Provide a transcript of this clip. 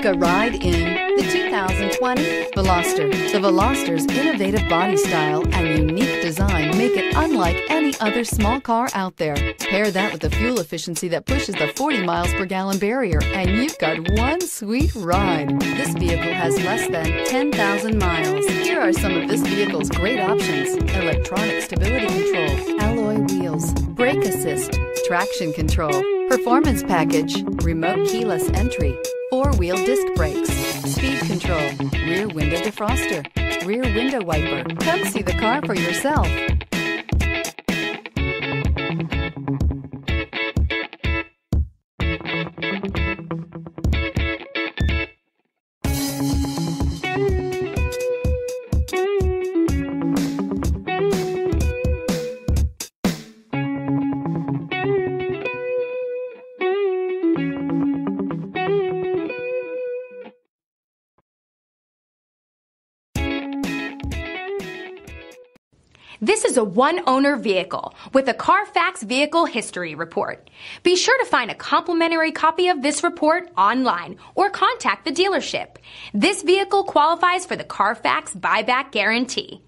Take a ride in the 2020 Veloster. The Veloster's innovative body style and unique design make it unlike any other small car out there. Pair that with the fuel efficiency that pushes the 40 miles per gallon barrier, and you've got one sweet ride. This vehicle has less than 10,000 miles. Here are some of this vehicle's great options: electronic stability control, alloy wheels, brake assist, traction control, performance package, remote keyless entry, four-wheel disc brakes, speed control, rear window defroster, rear window wiper. Come see the car for yourself. This is a one-owner vehicle with a CARFAX Vehicle History Report. Be sure to find a complimentary copy of this report online or contact the dealership. This vehicle qualifies for the CARFAX Buyback Guarantee.